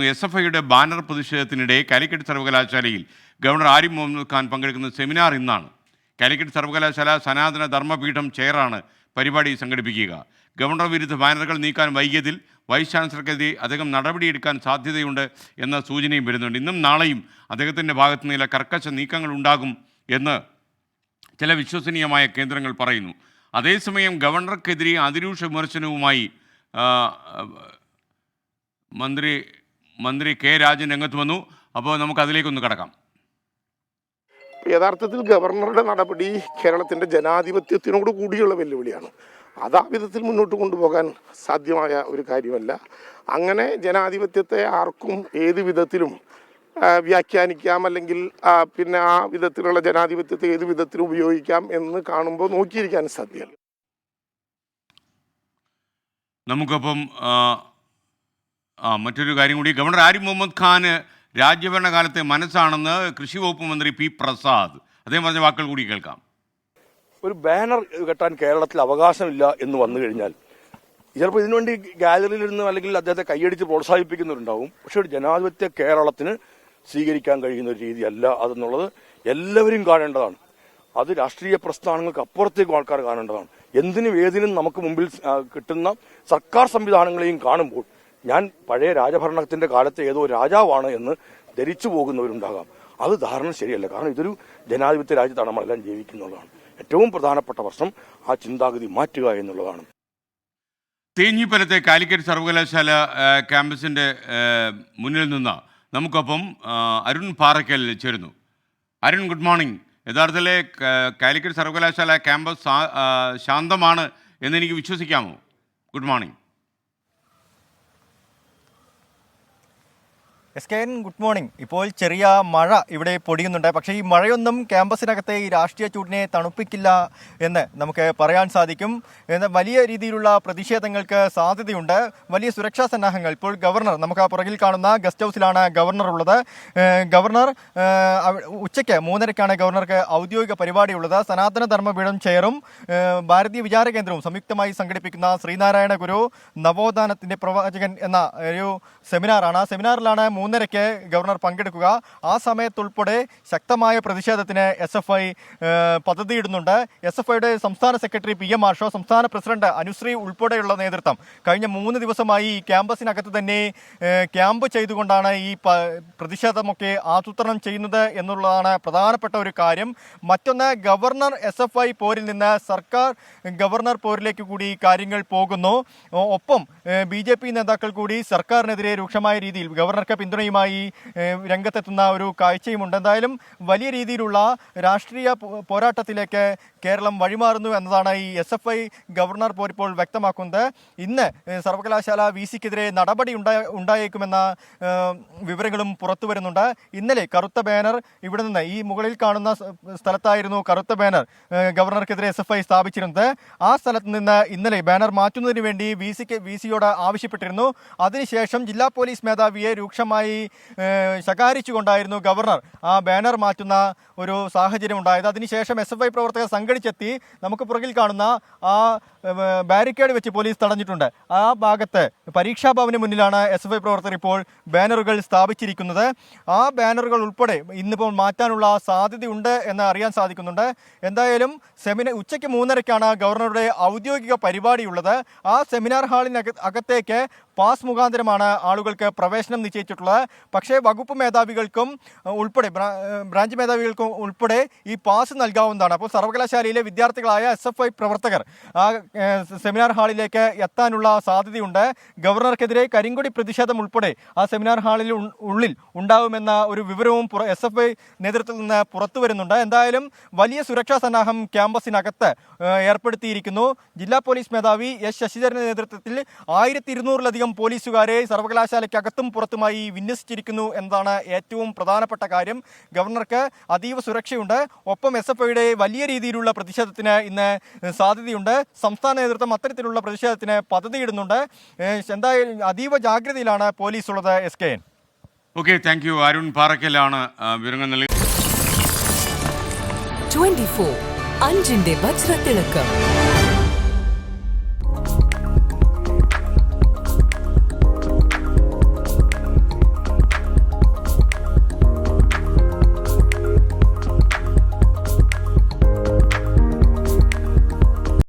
SFIയുടെ banner പ്രതിഷേധത്തിനിടെ Calicut സർവകലാശാലയിൽ governor Arif Muhammad Khan പങ്കെടുക്കുന്ന seminar ഇന്നാണ്. കാലിക്കറ്റ് സർവകലാശാല സനാതന ധർമ്മപീഠം ചെയറാണ് പരിപാടി സംഘടിപ്പിക്കുക. ഗവർണർ വിരുദ്ധ ബാനറുകൾ നീക്കാൻ വൈകിയതിൽ വൈസ് ചാൻസലർക്കെതിരെ അദ്ദേഹം നടപടിയെടുക്കാൻ സാധ്യതയുണ്ട് എന്ന സൂചനയും വരുന്നുണ്ട്. ഇന്നും നാളെയും അദ്ദേഹത്തിൻ്റെ ഭാഗത്തു നിന്നുള്ള കർക്കശ നീക്കങ്ങൾ ഉണ്ടാകും എന്ന് ചില വിശ്വസനീയമായ കേന്ദ്രങ്ങൾ പറയുന്നു. അതേസമയം ഗവർണർക്കെതിരെ അതിരൂക്ഷ വിമർശനവുമായി മന്ത്രി കെ രാജൻ രംഗത്ത് വന്നു. അപ്പോൾ നമുക്ക് അതിലേക്കൊന്ന് കടക്കാം. യഥാർത്ഥത്തിൽ ഗവർണറുടെ നടപടി കേരളത്തിൻ്റെ ജനാധിപത്യത്തിനോട് കൂടിയുള്ള വെല്ലുവിളിയാണ്. അത് ആ വിധത്തിൽ മുന്നോട്ട് കൊണ്ടുപോകാൻ സാധ്യമായ ഒരു കാര്യമല്ല. അങ്ങനെ ജനാധിപത്യത്തെ ആർക്കും ഏത് വിധത്തിലും വ്യാഖ്യാനിക്കാം, അല്ലെങ്കിൽ പിന്നെ ആ വിധത്തിലുള്ള ജനാധിപത്യത്തെ ഏത് വിധത്തിലും ഉപയോഗിക്കാം എന്ന് കാണുമ്പോൾ നോക്കിയിരിക്കാൻ സാധ്യമല്ല. നമുക്കപ്പം മറ്റൊരു കാര്യം കൂടി, ഗവർണർ ആരിഫ് മുഹമ്മദ് ഖാന് രാജ്യഭരണകാലത്തെ മനസ്സാണെന്ന് കൃഷി വകുപ്പ് മന്ത്രി പി പ്രസാദ് അദ്ദേഹം പറഞ്ഞ വാക്കുകൾ കൂടി കേൾക്കാം. ഒരു ബാനർ കെട്ടാൻ കേരളത്തിൽ അവകാശമില്ല എന്ന് വന്നു കഴിഞ്ഞാൽ ചിലപ്പോൾ ഇതിനുവേണ്ടി ഗാലറിയിലിരുന്ന് അല്ലെങ്കിൽ അദ്ദേഹത്തെ കൈയടിച്ച് പ്രോത്സാഹിപ്പിക്കുന്നവരുണ്ടാവും. പക്ഷെ ഒരു ജനാധിപത്യ കേരളത്തിന് സ്വീകരിക്കാൻ കഴിയുന്ന ഒരു രീതിയല്ല അതെന്നുള്ളത് എല്ലാവരും കാണേണ്ടതാണ്. അത് രാഷ്ട്രീയ പ്രസ്ഥാനങ്ങൾക്ക് അപ്പുറത്തേക്കും ആൾക്കാർ കാണേണ്ടതാണ്. എന്തിനും ഏതിനും നമുക്ക് മുമ്പിൽ കിട്ടുന്ന സർക്കാർ സംവിധാനങ്ങളെയും കാണുമ്പോൾ ഞാൻ പഴയ രാജഭരണത്തിന്റെ കാലത്തെ ഏതോ രാജാവാണ് എന്ന് ധരിച്ചു പോകുന്നവരുണ്ടാകാം. അത് ധാരണ ശരിയല്ല. കാരണം ഇതൊരു ജനാധിപത്യ രാജ്യത്താണ് നമ്മളെല്ലാം ജീവിക്കുന്നതാണ്. ഏറ്റവും പ്രധാനപ്പെട്ട പ്രശ്നം ആ ചിന്താഗതി മാറ്റുക എന്നുള്ളതാണ്. തേഞ്ഞിപ്പലത്തെ കാലിക്കറ്റ് സർവകലാശാല ക്യാമ്പസിന്റെ മുന്നിൽ നിന്ന് നമുക്കൊപ്പം അരുൺ പാറയ്ക്കൽ ചേരുന്നു. Arun, good morning. യഥാർത്ഥത്തിൽ കാലിക്കറ്റ് സർവകലാശാല ക്യാമ്പസ് ശാന്തമാണ് എന്നെനിക്ക് വിശ്വസിക്കാമോ? Good morning. SKN, good morning. ഇപ്പോൾ ചെറിയ മഴ ഇവിടെ പൊടിയുന്നുണ്ട്. പക്ഷേ ഈ മഴയൊന്നും ക്യാമ്പസിനകത്തെ ഈ രാഷ്ട്രീയ ചൂടിനെ തണുപ്പിക്കില്ല എന്ന് നമുക്ക് പറയാൻ സാധിക്കും. എന്നാൽ വലിയ രീതിയിലുള്ള പ്രതിഷേധങ്ങൾക്ക് സാധ്യതയുണ്ട്. വലിയ സുരക്ഷാ സന്നാഹങ്ങൾ. ഇപ്പോൾ ഗവർണർ, നമുക്ക് ആ പുറകിൽ കാണുന്ന ഗസ്റ്റ് ഹൗസിലാണ് ഗവർണർ ഉള്ളത്. ഗവർണർ ഉച്ചയ്ക്ക് 3:30 ഗവർണർക്ക് ഔദ്യോഗിക പരിപാടിയുള്ളത്. സനാതന ധർമ്മപീഠം ചെയറും ഭാരതീയ വിചാര കേന്ദ്രവും സംയുക്തമായി സംഘടിപ്പിക്കുന്ന ശ്രീനാരായണ ഗുരു നവോത്ഥാനത്തിൻ്റെ പ്രവാചകൻ എന്ന ഒരു സെമിനാറാണ്. ആ സെമിനാറിലാണ് 3:30 ഗവർണർ പങ്കെടുക്കുക. ആ സമയത്തുൾപ്പെടെ ശക്തമായ പ്രതിഷേധത്തിന് SFI പദ്ധതിയിടുന്നുണ്ട്. SFIയുടെ സംസ്ഥാന സെക്രട്ടറി PM ആഷോ, സംസ്ഥാന പ്രസിഡന്റ് അനുശ്രീ ഉൾപ്പെടെയുള്ള നേതൃത്വം കഴിഞ്ഞ 3 ദിവസമായി ഈ ക്യാമ്പസിനകത്ത് തന്നെ ക്യാമ്പ് ചെയ്തുകൊണ്ടാണ് ഈ പ്രതിഷേധമൊക്കെ ആസൂത്രണം ചെയ്യുന്നത് എന്നുള്ളതാണ് പ്രധാനപ്പെട്ട ഒരു കാര്യം. മറ്റൊന്ന്, ഗവർണർ SFI പോരിൽ നിന്ന് സർക്കാർ ഗവർണർ പോരിലേക്ക് കൂടി കാര്യങ്ങൾ പോകുന്നു. ഒപ്പം BJP നേതാക്കൾ കൂടി സർക്കാരിനെതിരെ രൂക്ഷമായ രീതിയിൽ ഗവർണർക്ക് പിന്തുണയുമായി രംഗത്തെത്തുന്ന ഒരു കാഴ്ചയുമുണ്ട്. എന്തായാലും വലിയ രീതിയിലുള്ള രാഷ്ട്രീയ പോരാട്ടത്തിലേക്ക് കേരളം വഴിമാറുന്നു എന്നതാണ് ഈ SFI ഗവർണർ പോരിപ്പോൾ വ്യക്തമാക്കുന്നത്. ഇന്ന് സർവകലാശാല VC-ക്കെതിരെ നടപടി ഉണ്ടായേക്കുമെന്ന വിവരങ്ങളും പുറത്തു വരുന്നുണ്ട്. ഇന്നലെ കറുത്ത ബാനർ ഇവിടെ നിന്ന് ഈ മുകളിൽ കാണുന്ന സ്ഥലത്തായിരുന്നു കറുത്ത ബാനർ ഗവർണർക്കെതിരെ SFI സ്ഥാപിച്ചിരുന്നത്. ആ സ്ഥലത്ത് നിന്ന് ഇന്നലെ ബാനർ മാറ്റുന്നതിന് വേണ്ടി VC-യോട് ആവശ്യപ്പെട്ടിരുന്നു. അതിനുശേഷം ജില്ലാ പോലീസ് മേധാവിയെ രൂക്ഷമായി ശകാരിച്ചുകൊണ്ടായിരുന്നു ഗവർണർ ആ ബാനർ മാറ്റുന്ന ഒരു സാഹചര്യം ഉണ്ടായത്. അതിനുശേഷം SFI പ്രവർത്തകർ സംഘടിച്ചെത്തി നമുക്ക് പുറകിൽ കാണുന്ന ആ ബാരിക്കേഡ് വെച്ച് പോലീസ് തടഞ്ഞിട്ടുണ്ട്. ആ ഭാഗത്ത് പരീക്ഷാ ഭവന് മുന്നിലാണ് SFI പ്രവർത്തകർ ഇപ്പോൾ ബാനറുകൾ സ്ഥാപിച്ചിരിക്കുന്നത്. ആ ബാനറുകൾ ഉൾപ്പെടെ ഇന്നിപ്പോൾ മാറ്റാനുള്ള സാധ്യതയുണ്ട് എന്ന് അറിയാൻ സാധിക്കുന്നുണ്ട്. എന്തായാലും ഉച്ചയ്ക്ക് 3:30 ഗവർണറുടെ ഔദ്യോഗിക പരിപാടിയുള്ളത്. ആ സെമിനാർ ഹാളിനകത്തേക്ക് പാസ് മുഖാന്തരമാണ് ആളുകൾക്ക് പ്രവേശനം നിശ്ചയിച്ചിട്ടുള്ളത്. പക്ഷേ വകുപ്പ് മേധാവികൾക്കും ഉൾപ്പെടെ ബ്രാഞ്ച് മേധാവികൾക്കും ഉൾപ്പെടെ ഈ പാസ് നൽകാവുന്നതാണ്. അപ്പോൾ സർവകലാശാലയിലെ വിദ്യാർത്ഥികളായ SFI പ്രവർത്തകർ ആ സെമിനാർ ഹാളിലേക്ക് എത്താനുള്ള സാധ്യതയുണ്ട്. ഗവർണർക്കെതിരെ കരിങ്കൊടി പ്രതിഷേധം ഉൾപ്പെടെ ആ സെമിനാർ ഹാളിൽ ഉള്ളിൽ ഉണ്ടാവുമെന്ന ഒരു വിവരവും SFI നേതൃത്വത്തിൽ നിന്ന് പുറത്തു വരുന്നുണ്ട്. എന്തായാലും വലിയ സുരക്ഷാ സന്നാഹം ക്യാമ്പസിനകത്ത് ഏർപ്പെടുത്തിയിരിക്കുന്നു. ജില്ലാ പോലീസ് മേധാവി S ശശിധരന്റെ നേതൃത്വത്തിൽ 1200-ലധികം പോലീസുകാരെ സർവകലാശാലയ്ക്കകത്തും പുറത്തുമായി വിന്യസിച്ചിരിക്കുന്നു എന്നതാണ് ഏറ്റവും പ്രധാനപ്പെട്ട കാര്യം. ഗവർണർക്ക് അതീവ സുരക്ഷയുണ്ട്. ഒപ്പം SFIയുടെ വലിയ രീതിയിലുള്ള പ്രതിഷേധത്തിന് ഇന്ന് സാധ്യതയുണ്ട്. സംസ്ഥാന നേതൃത്വം അത്തരത്തിലുള്ള പ്രതിഷേധത്തിന് പദ്ധതിയിടുന്നുണ്ട്. എന്തായാലും അതീവ ജാഗ്രതയിലാണ് പോലീസ് ഉള്ളത്. SKN. Okay, thank you. Arun പാറയ്ക്കലാണ് വിവരങ്ങൾ നൽകിയത്. 24 അഞ്ചിന്റെ വജ്രത്തിളക്കം.